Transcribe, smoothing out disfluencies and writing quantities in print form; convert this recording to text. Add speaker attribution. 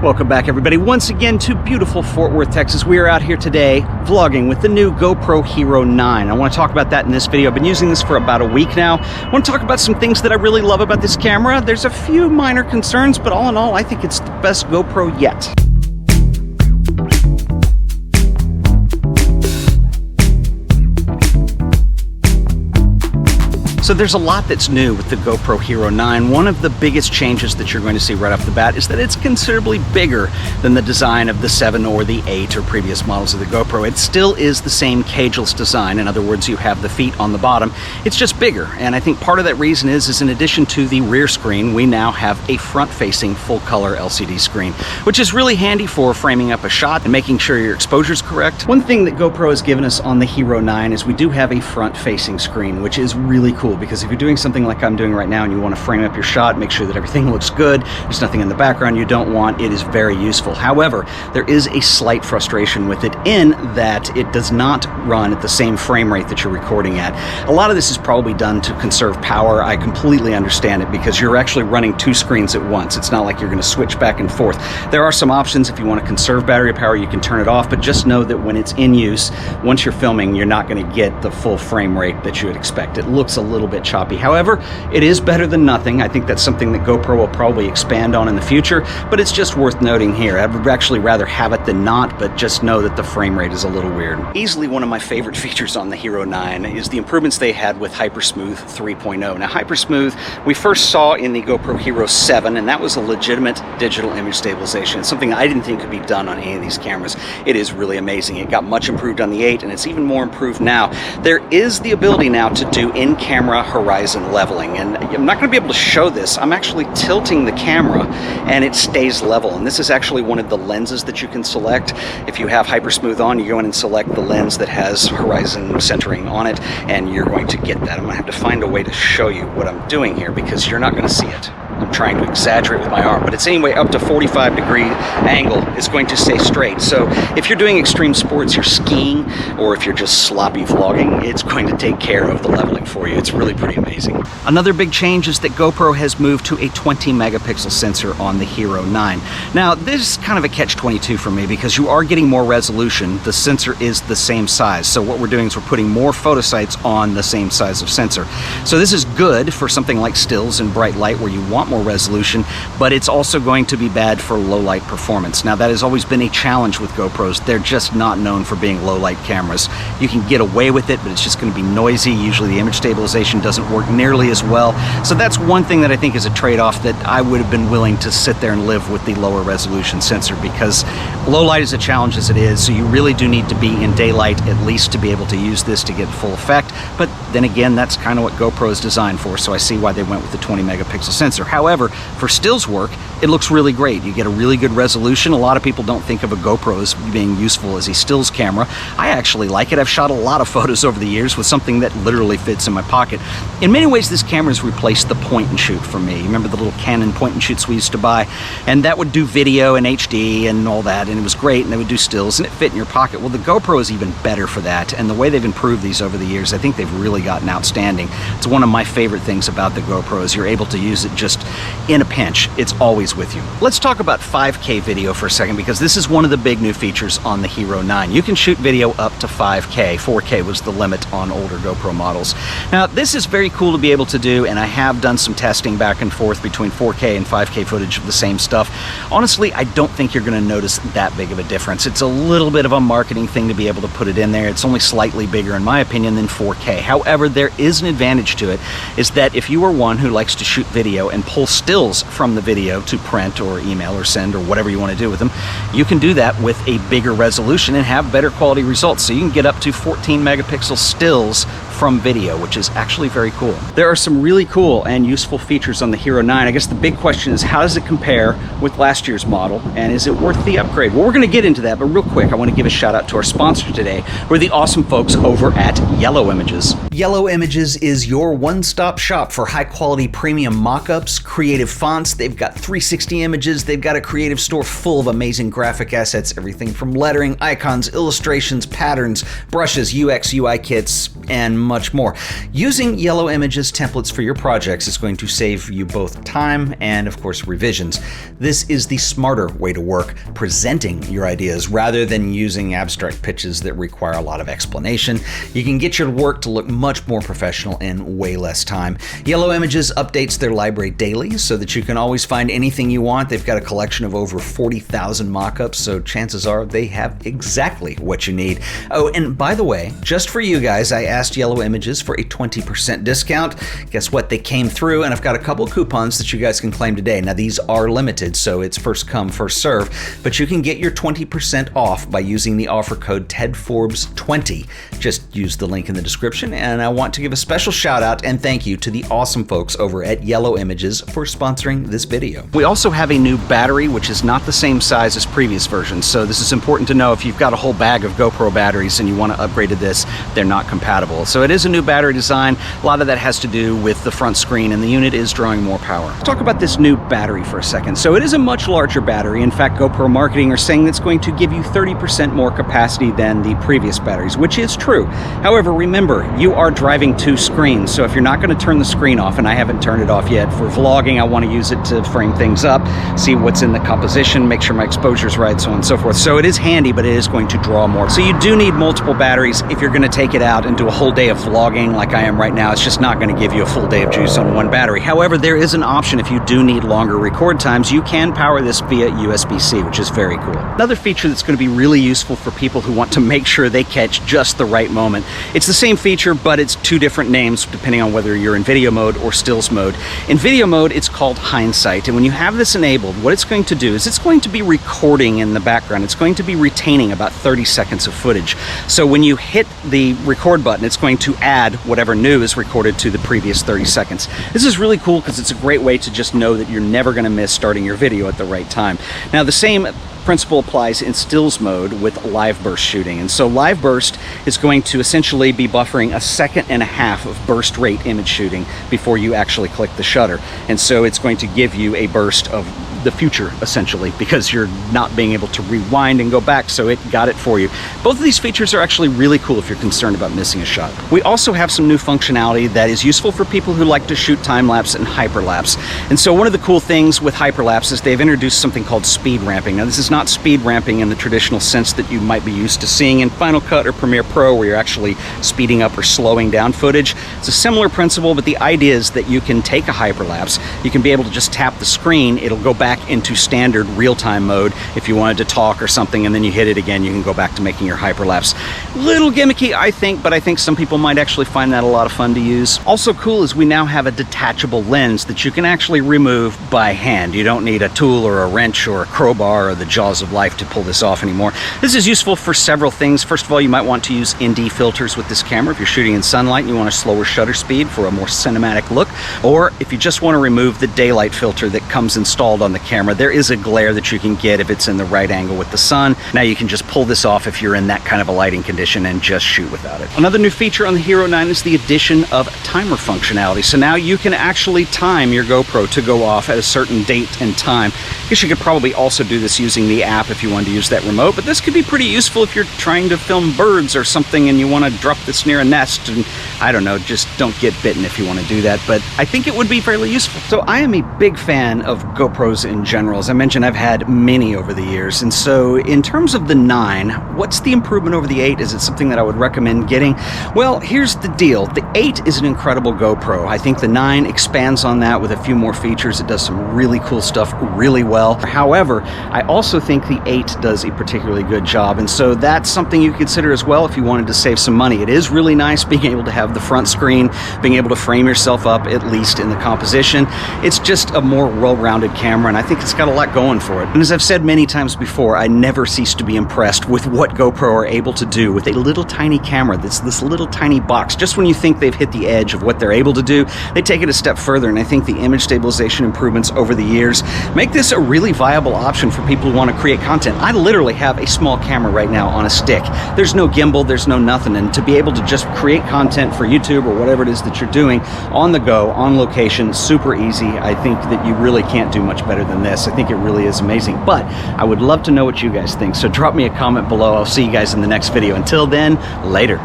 Speaker 1: Welcome back, everybody, once again to beautiful Fort Worth, Texas. We are out here today vlogging with the new GoPro Hero 9. I want to talk about that in this video. I've been using this for about a week now. I want to talk about some things that I really love about this camera. There's a few minor concerns, but all in all, I think it's the best GoPro yet. So there's a lot that's new with the GoPro Hero 9. One of the biggest changes that you're going to see right off the bat is that it's considerably bigger than the design of the 7 or the 8 or previous models of the GoPro. It still is the same cageless design. In other words, you have the feet on the bottom. It's just bigger. And I think part of that reason is in addition to the rear screen, we now have a front-facing full-color LCD screen, which is really handy for framing up a shot and making sure your exposure is correct. One thing that GoPro has given us on the Hero 9 is we do have a front-facing screen, which is really cool. Because if you're doing something like I'm doing right now and you want to frame up your shot, make sure that everything looks good, there's nothing in the background you don't want, it is very useful. However, there is a slight frustration with it in that it does not run at the same frame rate that you're recording at. A lot of this is probably done to conserve power. I completely understand it because you're actually running two screens at once. It's not like you're going to switch back and forth. There are some options. If you want to conserve battery power, you can turn it off, but just know that when it's in use, once you're filming, you're not going to get the full frame rate that you would expect. It looks a little bit choppy. However, it is better than nothing. I think that's something that GoPro will probably expand on in the future, but it's just worth noting here. I would actually rather have it than not, but just know that the frame rate is a little weird. Easily one of my favorite features on the Hero 9 is the improvements they had with Hypersmooth 3.0. Now, Hypersmooth we first saw in the GoPro Hero 7, and that was a legitimate digital image stabilization. It's something I didn't think could be done on any of these cameras. It is really amazing. It got much improved on the 8, and it's even more improved now. There is the ability now to do in-camera horizon leveling, and I'm not going to be able to show this. I'm actually tilting the camera and it stays level, and this is actually one of the lenses that you can select. If you have Hypersmooth on, you go in and select the lens that has horizon centering on it, and you're going to get that. I'm going to have to find a way to show you what I'm doing here because you're not going to see it. I'm trying to exaggerate with my arm, but it's anyway up to 45-degree angle. It's going to stay straight. So if you're doing extreme sports, you're skiing, or if you're just sloppy vlogging, it's going to take care of the leveling for you. It's really pretty amazing. Another big change is that GoPro has moved to a 20 megapixel sensor on the Hero 9. Now, this is kind of a catch-22 for me because you are getting more resolution. The sensor is the same size. So what we're doing is we're putting more photosites on the same size of sensor. So this is good for something like stills and bright light where you want more resolution, but it's also going to be bad for low light performance. Now, that has always been a challenge with GoPros. They're just not known for being low light cameras. You can get away with it, but it's just going to be noisy. Usually the image stabilization doesn't work nearly as well. So that's one thing that I think is a trade-off that I would have been willing to sit there and live with the lower resolution sensor, because low light is a challenge as it is, so you really do need to be in daylight at least to be able to use this to get full effect. But then again, that's kind of what GoPro is designed for, so I see why they went with the 20 megapixel sensor. However, for stills work, it looks really great. You get a really good resolution. A lot of people don't think of a GoPro as being useful as a stills camera. I actually like it. I've shot a lot of photos over the years with something that literally fits in my pocket. In many ways, this camera has replaced the point and shoot for me. You remember the little Canon point and shoots we used to buy? And that would do video and HD and all that, and it was great, and they would do stills, and it fit in your pocket. Well, the GoPro is even better for that, and the way they've improved these over the years, I think they've really gotten outstanding. It's one of my favorite things about the GoPro is you're able to use it just in a pinch. It's always with you. Let's talk about 5K video for a second, because this is one of the big new features on the Hero 9. You can shoot video up to 5K. 4K was the limit on older GoPro models. Now, this is very cool to be able to do, and I have done some testing back and forth between 4K and 5K footage of the same stuff. Honestly, I don't think you're going to notice that big of a difference. It's a little bit of a marketing thing to be able to put it in there. It's only slightly bigger, in my opinion, than 4K. However, there is an advantage to it, is that if you are one who likes to shoot video and pull stills from the video to print or email or send or whatever you want to do with them, you can do that with a bigger resolution and have better quality results. So you can get up to 14 megapixel stills from video, which is actually very cool. There are some really cool and useful features on the Hero 9. I guess the big question is, how does it compare with last year's model, and is it worth the upgrade? Well, we're going to get into that, but real quick, I want to give a shout out to our sponsor today. We're the awesome folks over at Yellow Images. Yellow Images is your one-stop shop for high-quality premium mockups, creative fonts. They've got 360 images. They've got a creative store full of amazing graphic assets, everything from lettering, icons, illustrations, patterns, brushes, UX, UI kits, and much more. Using yellow images templates for your projects is going to save you both time and, of course, revisions. This is the smarter way to work, presenting your ideas rather than using abstract pitches that require a lot of explanation. You can get your work to look much more professional in way less time. Yellow Images updates their library daily so that you can always find anything you want. They've got a collection of over 40,000 mockups, so chances are they have exactly what you need. Oh, and by the way, just for you guys, I asked Yellow Images for a 20% discount. Guess what? They came through, and I've got a couple coupons that you guys can claim today. Now, these are limited, so it's first come, first serve, but you can get your 20% off by using the offer code TEDForbes20. Just use the link in the description, and I want to give a special shout out and thank you to the awesome folks over at Yellow Images for sponsoring this video. We also have a new battery, which is not the same size as previous versions, so this is important to know. If you've got a whole bag of GoPro batteries and you want to upgrade to this, they're not compatible. So it is a new battery design. A lot of that has to do with the front screen, and the unit is drawing more power. Let's talk about this new battery for a second. So it is a much larger battery. In fact, GoPro marketing are saying it's going to give you 30% more capacity than the previous batteries, which is true. However, remember, you are driving two screens, so if you're not going to turn the screen off, and I haven't turned it off yet, for vlogging, I want to use it to frame things up, see what's in the composition, make sure my exposure's right, so on and so forth. So it is handy, but it is going to draw more. So you do need multiple batteries if you're going to take it out and do a whole day of vlogging like I am right now. It's just not going to give you a full day of juice on one battery. However, there is an option if you do need longer record times. You can power this via USB-C, which is very cool. Another feature that's going to be really useful for people who want to make sure they catch just the right moment. It's the same feature, but it's two different names depending on whether you're in video mode or stills mode. In video mode, it's called Hindsight, and when you have this enabled, what it's going to do is it's going to be recording in the background. It's going to be retaining about 30 seconds of footage. So when you hit the record button, it's going to add whatever new is recorded to the previous 30 seconds. This is really cool because it's a great way to just know that you're never going to miss starting your video at the right time. Now, the same principle applies in stills mode with live burst shooting. And so live burst is going to essentially be buffering 1.5 seconds of burst rate image shooting before you actually click the shutter. And so it's going to give you a burst of the future, essentially, because you're not being able to rewind and go back, so it got it for you. Both of these features are actually really cool if you're concerned about missing a shot. We also have some new functionality that is useful for people who like to shoot time-lapse and hyperlapse. And so one of the cool things with hyperlapse is they've introduced something called speed ramping. Now, this is not speed ramping in the traditional sense that you might be used to seeing in Final Cut or Premiere Pro, where you're actually speeding up or slowing down footage. It's a similar principle, but the idea is that you can take a hyperlapse, you can be able to just tap the screen, it'll go back into standard real-time mode if you wanted to talk or something, and then you hit it again, you can go back to making your hyperlapse. Little gimmicky, I think, but I think some people might actually find that a lot of fun to use. Also cool is we now have a detachable lens that you can actually remove by hand. You don't need a tool or a wrench or a crowbar or the jaws of life to pull this off anymore. This is useful for several things. First of all, you might want to use ND filters with this camera if you're shooting in sunlight and you want a slower shutter speed for a more cinematic look, or if you just want to remove the daylight filter that comes installed on the camera. There is a glare that you can get if it's in the right angle with the sun. Now you can just pull this off if you're in that kind of a lighting condition and just shoot without it. Another new feature on the Hero 9 is the addition of timer functionality. So now you can actually time your GoPro to go off at a certain date and time. I guess you could probably also do this using the app if you wanted to use that remote, but this could be pretty useful if you're trying to film birds or something and you want to drop this near a nest, and I don't know, just don't get bitten if you want to do that, but I think it would be fairly useful. So I am a big fan of GoPros in general. As I mentioned, I've had many over the years, and so in terms of the 9, what's the improvement over the 8? Is it something that I would recommend getting? Well, here's the deal. The 8 is an incredible GoPro. I think the 9 expands on that with a few more features. It does some really cool stuff really well. However, I also think the 8 does a particularly good job, and so that's something you consider as well if you wanted to save some money. It is really nice being able to have the front screen, being able to frame yourself up, at least in the composition. It's just a more well-rounded camera, and I think it's got a lot going for it. And as I've said many times before, I never cease to be impressed with what GoPro are able to do with a little tiny camera that's this little tiny box. Just when you think they've hit the edge of what they're able to do, they take it a step further, and I think the image stabilization improvements over the years make this a really viable option for people who want to create content. I literally have a small camera right now on a stick. There's no gimbal, there's no nothing, and to be able to just create content for YouTube or whatever it is that you're doing on the go, on location, super easy. I think that you really can't do much better than this. I think it really is amazing, but I would love to know what you guys think, so drop me a comment below. I'll see you guys in the next video. Until then, later.